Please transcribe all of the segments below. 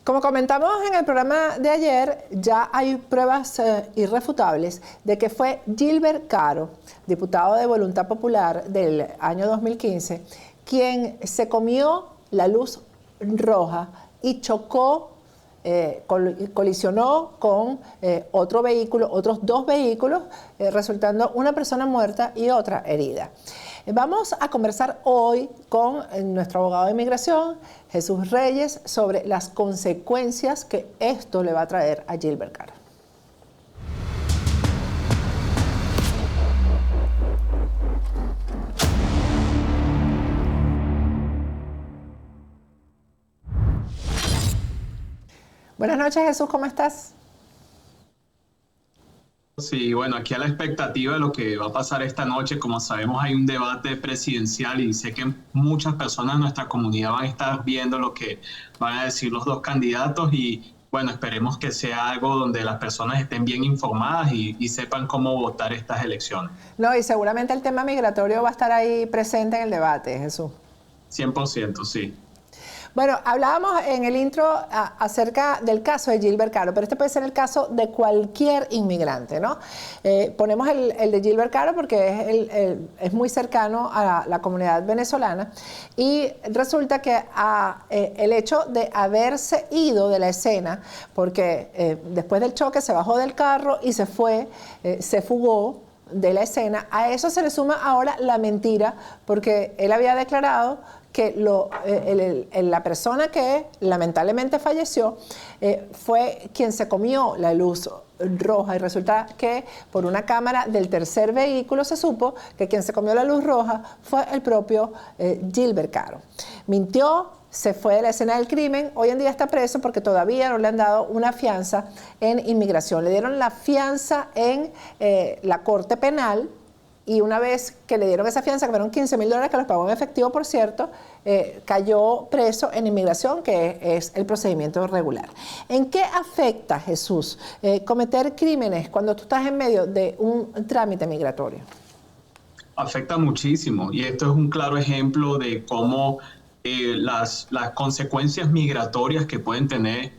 Como comentamos en el programa de ayer, ya hay pruebas irrefutables de que fue Gilbert Caro, diputado de Voluntad Popular del año 2015, quien se comió la luz roja y chocó, colisionó con otro vehículo, otros dos vehículos, resultando una persona muerta y otra herida. Vamos a conversar hoy con nuestro abogado de inmigración, Jesús Reyes, sobre las consecuencias que esto le va a traer a Gilbert Caro. Buenas noches, Jesús, ¿cómo estás? Sí, bueno, aquí a la expectativa de lo que va a pasar esta noche. Como sabemos, hay un debate presidencial y sé que muchas personas de nuestra comunidad van a estar viendo lo que van a decir los dos candidatos y bueno, esperemos que sea algo donde las personas estén bien informadas y sepan cómo votar estas elecciones. No, y seguramente el tema migratorio va a estar ahí presente en el debate, Jesús. 100%, sí. Bueno, hablábamos en el intro acerca del caso de Gilbert Caro, pero este puede ser el caso de cualquier inmigrante, ¿no? Ponemos el de Gilbert Caro porque es muy cercano a la comunidad venezolana y resulta que el hecho de haberse ido de la escena, porque después del choque se bajó del carro y se fue, se fugó de la escena, a eso se le suma ahora la mentira, porque él había declarado que la persona que lamentablemente falleció fue quien se comió la luz roja y resulta que por una cámara del tercer vehículo se supo que quien se comió la luz roja fue el propio Gilbert Caro. Mintió, se fue de la escena del crimen, hoy en día está preso porque todavía no le han dado una fianza en inmigración. Le dieron la fianza en la Corte Penal y una vez que le dieron esa fianza, que fueron $15,000, que los pagó en efectivo, por cierto, cayó preso en inmigración, que es el procedimiento regular. ¿En qué afecta, Jesús, cometer crímenes cuando tú estás en medio de un trámite migratorio? Afecta muchísimo y esto es un claro ejemplo de cómo las consecuencias migratorias que pueden tener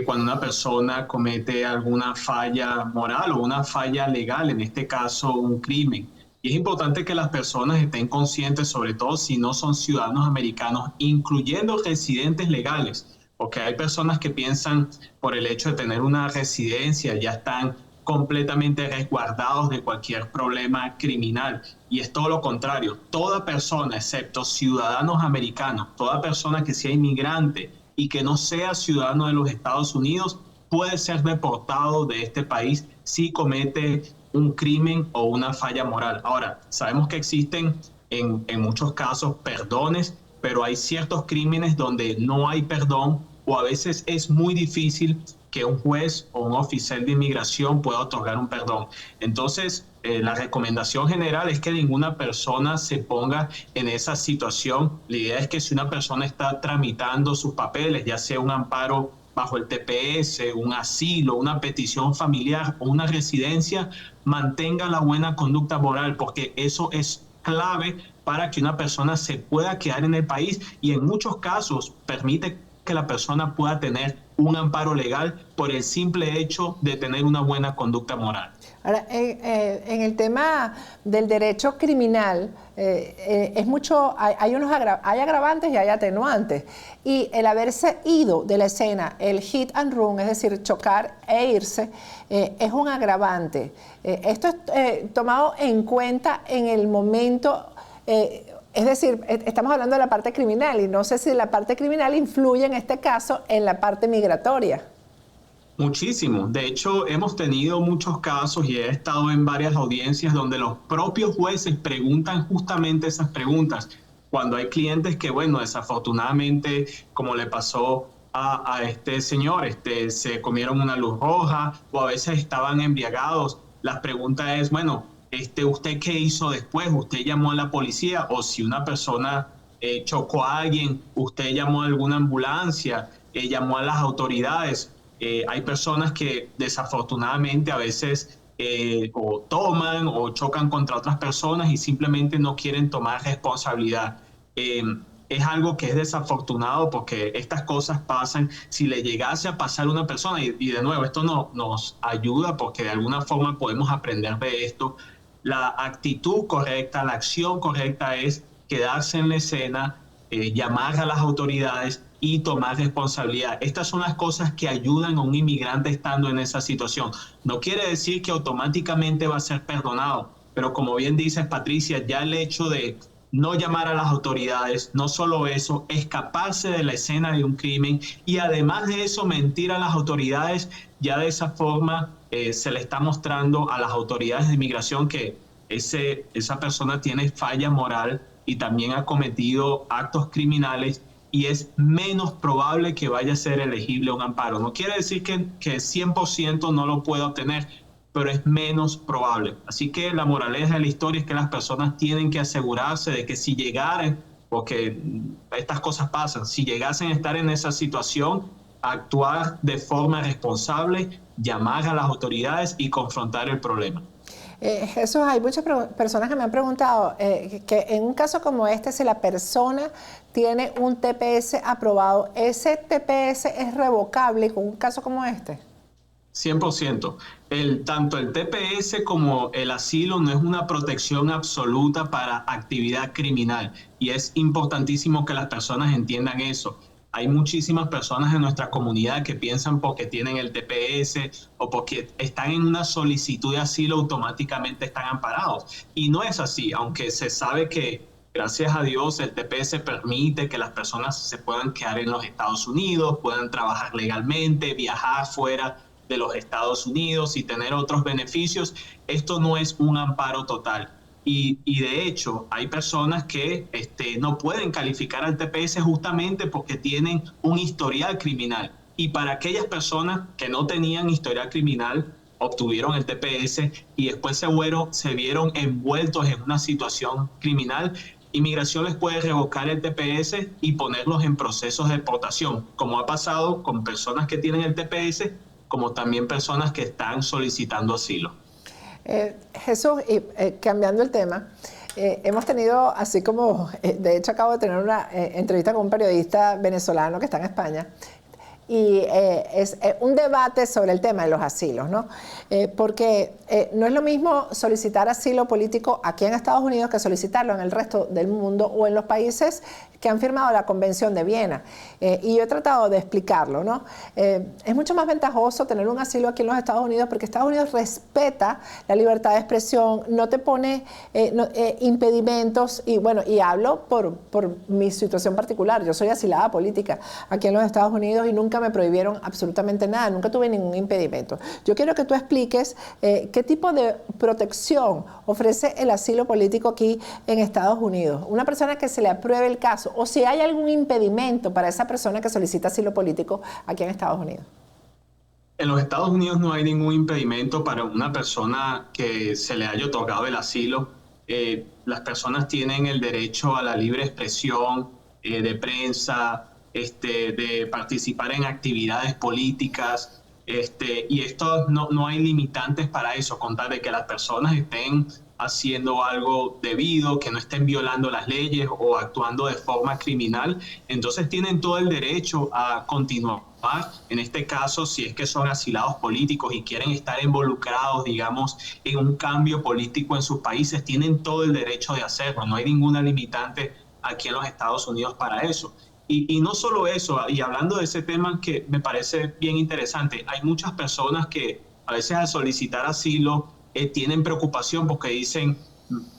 cuando una persona comete alguna falla moral o una falla legal, en este caso un crimen. Y es importante que las personas estén conscientes, sobre todo si no son ciudadanos americanos, incluyendo residentes legales, porque hay personas que piensan por el hecho de tener una residencia ya están completamente resguardados de cualquier problema criminal. Y es todo lo contrario. Toda persona, excepto ciudadanos americanos, toda persona que sea inmigrante y que no sea ciudadano de los Estados Unidos, puede ser deportado de este país si comete un crimen o una falla moral. Ahora, sabemos que existen en muchos casos perdones, pero hay ciertos crímenes donde no hay perdón o a veces es muy difícil que un juez o un oficial de inmigración pueda otorgar un perdón. Entonces, la recomendación general es que ninguna persona se ponga en esa situación. La idea es que si una persona está tramitando sus papeles, ya sea un amparo bajo el TPS, un asilo, una petición familiar o una residencia, mantenga la buena conducta moral, porque eso es clave para que una persona se pueda quedar en el país y en muchos casos permite que la persona pueda tener un amparo legal por el simple hecho de tener una buena conducta moral. Ahora, en el tema del derecho criminal, hay agravantes y hay atenuantes. Y el haberse ido de la escena, el hit and run, es decir, chocar e irse, es un agravante. Esto es tomado en cuenta en el momento. Es decir, estamos hablando de la parte criminal y no sé si la parte criminal influye en este caso en la parte migratoria. Muchísimo. De hecho, hemos tenido muchos casos y he estado en varias audiencias donde los propios jueces preguntan justamente esas preguntas. Cuando hay clientes que, bueno, desafortunadamente, como le pasó a este señor, se comieron una luz roja o a veces estaban embriagados. La pregunta es, bueno, ¿usted qué hizo después? ¿Usted llamó a la policía? O si una persona chocó a alguien, ¿usted llamó a alguna ambulancia? ¿Llamó a las autoridades? Hay personas que desafortunadamente a veces o toman o chocan contra otras personas y simplemente no quieren tomar responsabilidad. es algo que es desafortunado porque estas cosas pasan. Si le llegase a pasar a una persona, y de nuevo, esto nos ayuda porque de alguna forma podemos aprender de esto, la actitud correcta, la acción correcta es quedarse en la escena, llamar a las autoridades y tomar responsabilidad. Estas son las cosas que ayudan a un inmigrante estando en esa situación. No quiere decir que automáticamente va a ser perdonado, pero como bien dices, Patricia, ya el hecho de no llamar a las autoridades, no solo eso, escaparse de la escena de un crimen y además de eso mentir a las autoridades, ya de esa forma se le está mostrando a las autoridades de inmigración que esa persona tiene falla moral y también ha cometido actos criminales y es menos probable que vaya a ser elegible un amparo. No quiere decir que 100% no lo pueda obtener, pero es menos probable. Así que la moraleja de la historia es que las personas tienen que asegurarse de que si llegaran, porque estas cosas pasan, si llegasen a estar en esa situación, actuar de forma responsable, llamar a las autoridades y confrontar el problema. Jesús, hay muchas personas que me han preguntado que en un caso como este, si la persona tiene un TPS aprobado, ¿ese TPS es revocable con un caso como este? 100%. Tanto el TPS como el asilo no es una protección absoluta para actividad criminal y es importantísimo que las personas entiendan eso. Hay muchísimas personas en nuestra comunidad que piensan porque tienen el TPS o porque están en una solicitud de asilo automáticamente están amparados. Y no es así, aunque se sabe que gracias a Dios el TPS permite que las personas se puedan quedar en los Estados Unidos, puedan trabajar legalmente, viajar fuera de los Estados Unidos y tener otros beneficios. Esto no es un amparo total. Y de hecho, hay personas que no pueden calificar al TPS justamente porque tienen un historial criminal. Y para aquellas personas que no tenían historial criminal, obtuvieron el TPS y después se vieron envueltos en una situación criminal, Inmigración les puede revocar el TPS y ponerlos en procesos de deportación, como ha pasado con personas que tienen el TPS, como también personas que están solicitando asilo. Jesús, cambiando el tema, hemos tenido, así como, de hecho acabo de tener una entrevista con un periodista venezolano que está en España, y es un debate sobre el tema de los asilos, ¿no? Porque no es lo mismo solicitar asilo político aquí en Estados Unidos que solicitarlo en el resto del mundo o en los países que han firmado la Convención de Viena. Y yo he tratado de explicarlo, ¿no? Es mucho más ventajoso tener un asilo aquí en los Estados Unidos porque Estados Unidos respeta la libertad de expresión, no te pone impedimentos, y bueno, y hablo por mi situación particular. Yo soy asilada política aquí en los Estados Unidos y nunca me prohibieron absolutamente nada, nunca tuve ningún impedimento. Yo quiero que tú expliques qué tipo de protección ofrece el asilo político aquí en Estados Unidos. Una persona que se le apruebe el caso, o si hay algún impedimento para esa persona que solicita asilo político aquí en Estados Unidos. En los Estados Unidos no hay ningún impedimento para una persona que se le haya otorgado el asilo. Las personas tienen el derecho a la libre expresión de prensa, de participar en actividades políticas, y esto no hay limitantes para eso, con tal de que las personas estén haciendo algo debido, que no estén violando las leyes o actuando de forma criminal, entonces tienen todo el derecho a continuar. En este caso, si es que son asilados políticos y quieren estar involucrados, digamos, en un cambio político en sus países, tienen todo el derecho de hacerlo. No hay ninguna limitante aquí en los Estados Unidos para eso. Y no solo eso, y hablando de ese tema que me parece bien interesante, hay muchas personas que a veces al solicitar asilo tienen preocupación porque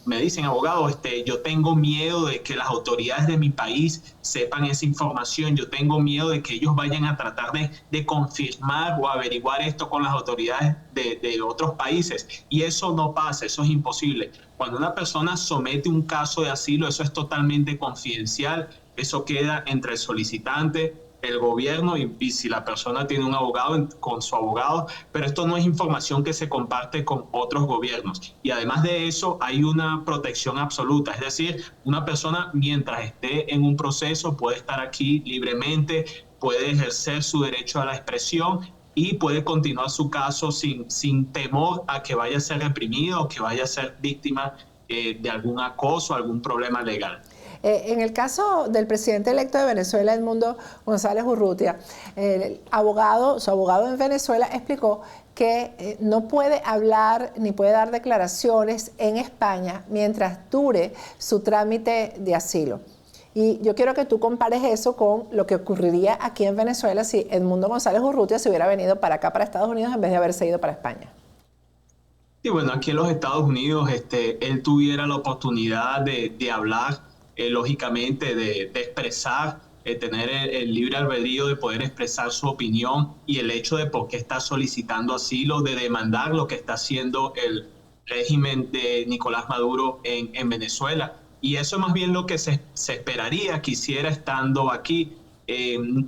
me dicen, abogado, yo tengo miedo de que las autoridades de mi país sepan esa información, yo tengo miedo de que ellos vayan a tratar de confirmar o averiguar esto con las autoridades de otros países. Y eso no pasa, eso es imposible. Cuando una persona somete un caso de asilo, eso es totalmente confidencial, eso queda entre el solicitante, el gobierno y si la persona tiene un abogado, con su abogado, pero esto no es información que se comparte con otros gobiernos. Y además de eso, hay una protección absoluta, es decir, una persona mientras esté en un proceso puede estar aquí libremente, puede ejercer su derecho a la expresión y puede continuar su caso sin temor a que vaya a ser reprimido o que vaya a ser víctima de algún acoso, algún problema legal. En el caso del presidente electo de Venezuela, Edmundo González Urrutia, su abogado en Venezuela explicó que no puede hablar ni puede dar declaraciones en España mientras dure su trámite de asilo. Y yo quiero que tú compares eso con lo que ocurriría aquí en Venezuela si Edmundo González Urrutia se hubiera venido para acá, para Estados Unidos, en vez de haberse ido para España. Y bueno, aquí en los Estados Unidos, él tuviera la oportunidad de hablar, lógicamente, de expresar, tener el libre albedrío de poder expresar su opinión y el hecho de por qué está solicitando asilo, de demandar lo que está haciendo el régimen de Nicolás Maduro en Venezuela. Y eso es más bien lo que se esperaría que hiciera estando aquí.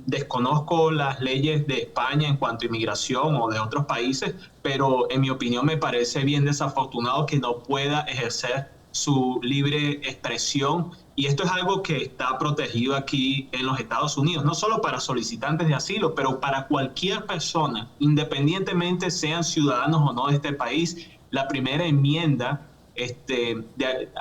Desconozco las leyes de España en cuanto a inmigración o de otros países, pero en mi opinión me parece bien desafortunado que no pueda ejercer su libre expresión. Y esto es algo que está protegido aquí en los Estados Unidos, no solo para solicitantes de asilo, pero para cualquier persona, independientemente sean ciudadanos o no de este país. La primera enmienda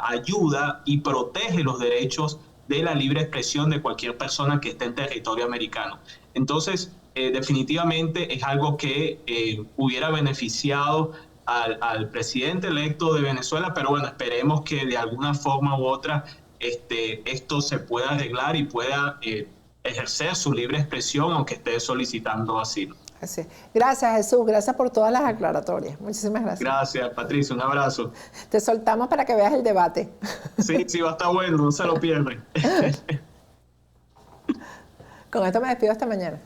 ayuda y protege los derechos de la libre expresión de cualquier persona que esté en territorio americano. Entonces, definitivamente es algo que hubiera beneficiado al presidente electo de Venezuela, pero bueno, esperemos que de alguna forma u otra esto se pueda arreglar y pueda ejercer su libre expresión aunque esté solicitando asilo. Así. Gracias, Jesús. Gracias por todas las aclaratorias. Muchísimas gracias. Gracias, Patricia. Un abrazo. Te soltamos para que veas el debate. Sí, va a estar bueno. No se lo pierden. Con esto me despido hasta mañana.